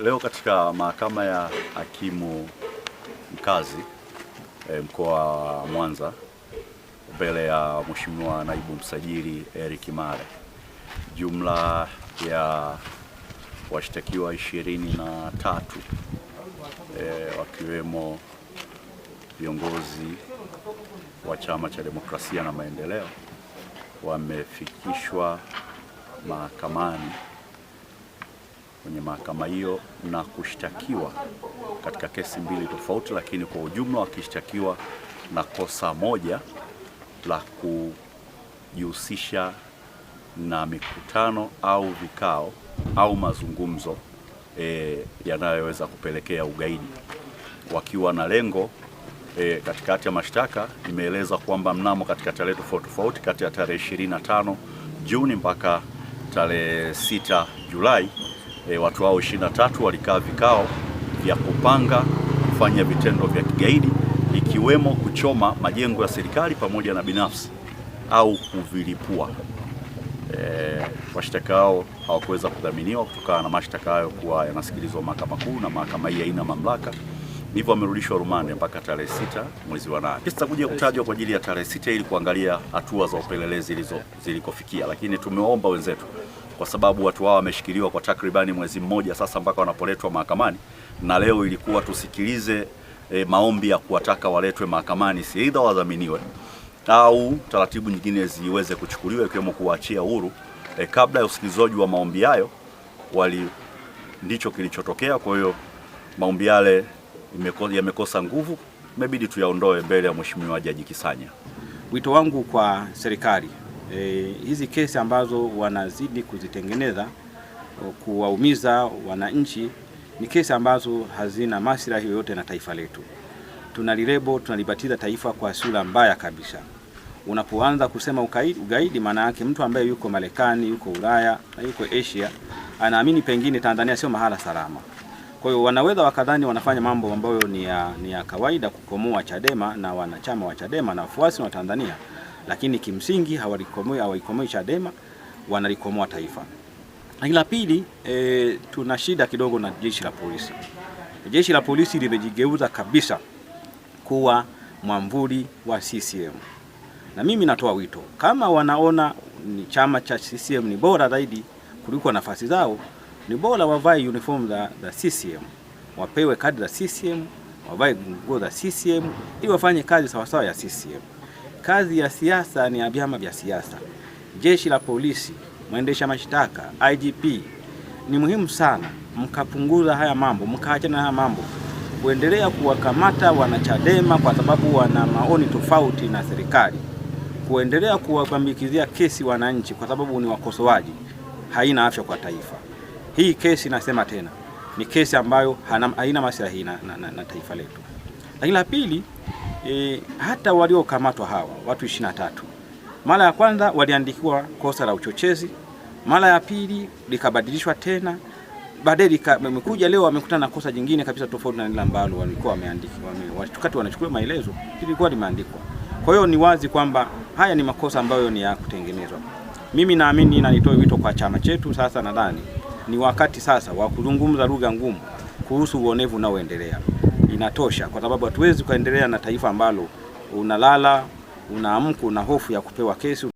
Leo katika mahakama ya hakimu mkazi mkoa wa Mwanza mbele ya Mheshimiwa Naibu Msajili Eric Mare, jumla ya washtakiwa 23 wakiwemo viongozi wa Chama cha Demokrasia na Maendeleo wamefikishwa mahakamani kwenye mahakama hiyo na kushtakiwa katika kesi mbili tofauti, lakini kwa ujumla wakishtakiwa na kosa moja la kujihusisha na mikutano au vikao au mazungumzo yanayoweza kupelekea ugaidi, wakiwa na lengo katikati ya mashtaka imeeleza kwamba mnamo katika tarehe tofauti kati ya tarehe 25 Juni mpaka tarehe 6 Julai watu hao 23 walikaa vikao vya kupanga kufanya vitendo vya kigaidi, ikiwemo kuchoma majengo ya serikali pamoja na binafsi au kuvilipua. Mashtaka hao hawakuweza kudhaminiwa kutokana na mashtaka hayo kuwa yanasikilizwa Mahakama Kuu na mahakama hii haina mamlaka, hivyo wamerudishwa rumande mpaka tarehe 6 mwezi wa 8. Kesi itakuja kutajwa kwa ajili ya tarehe 6 ili kuangalia hatua za upelelezi zilikofikia, lakini tumeomba wenzetu, kwa sababu watu hao wameshikiliwa kwa takribani mwezi mmoja sasa mpaka wanapoletwa mahakamani, na leo ilikuwa tusikilize maombi ya kuwataka waletwe mahakamani, si aidha wadhaminiwe au taratibu nyingine ziweze kuchukuliwa ikiwemo kuwaachia huru. Kabla ya usikilizaji wa maombi hayo ndicho kilichotokea. Kwa hiyo maombi yale yamekosa nguvu, imebidi tuyaondoe mbele ya Mheshimiwa Jaji Kisanya. Wito wangu kwa serikali, hizi kesi ambazo wanazidi kuzitengeneza kuwaumiza wananchi ni kesi ambazo hazina maslahi yoyote na taifa letu. Tunalibatiza taifa kwa sura mbaya kabisa. Unapoanza kusema ugaidi, maana yake mtu ambaye yuko Marekani, yuko Ulaya na yuko Asia anaamini pengine Tanzania sio mahala salama. Kwa hiyo wanaweza wakadhani wanafanya mambo ambayo ni ya kawaida kukomoa Chadema na wanachama wa Chadema na wafuasi wa Tanzania, lakini kimsingi hawaikomoi Chadema, wanalikomoa taifa. La pili, tuna shida kidogo na jeshi la polisi. Jeshi la polisi limejigeuza kabisa kuwa mwamvuli wa CCM. Na mimi natoa wito, kama wanaona ni chama cha CCM ni bora zaidi kuliko nafasi zao, ni bora wavae uniform za CCM, wapewe kadi za CCM, wavae nguo za CCM ili wafanye kazi sawasawa ya CCM. Kazi ya siasa ni ya vyama vya siasa. Jeshi la polisi, mwendesha mashtaka, IGP, ni muhimu sana mkapunguza haya mambo, mkaachana na haya mambo kuendelea kuwakamata wanachadema kwa sababu wana maoni tofauti na serikali, kuendelea kuwabambikizia kesi wananchi kwa sababu ni wakosoaji, haina afya kwa taifa. Hii kesi, nasema tena, ni kesi ambayo haina maslahi na taifa letu. Lakini la pili, hata waliokamatwa hawa watu 23, mara ya kwanza waliandikiwa kosa la uchochezi, mara ya pili likabadilishwa tena, baadaye wamekuja leo wamekutana na kosa jingine kabisa tofauti na lile ambalo walikuwa wameandikiwa. Wakati wanachukua maelezo ilikuwa limeandikwa. Kwa hiyo ni wazi kwamba haya ni makosa ambayo ni ya kutengenezwa. Mimi naamini na nitoe wito kwa chama chetu sasa, nadhani ni wakati sasa wa kuzungumza lugha ngumu kuhusu uonevu unaoendelea. Inatosha, kwa sababu hatuwezi kuendelea na taifa ambalo unalala, unaamka, una hofu ya kupewa kesi.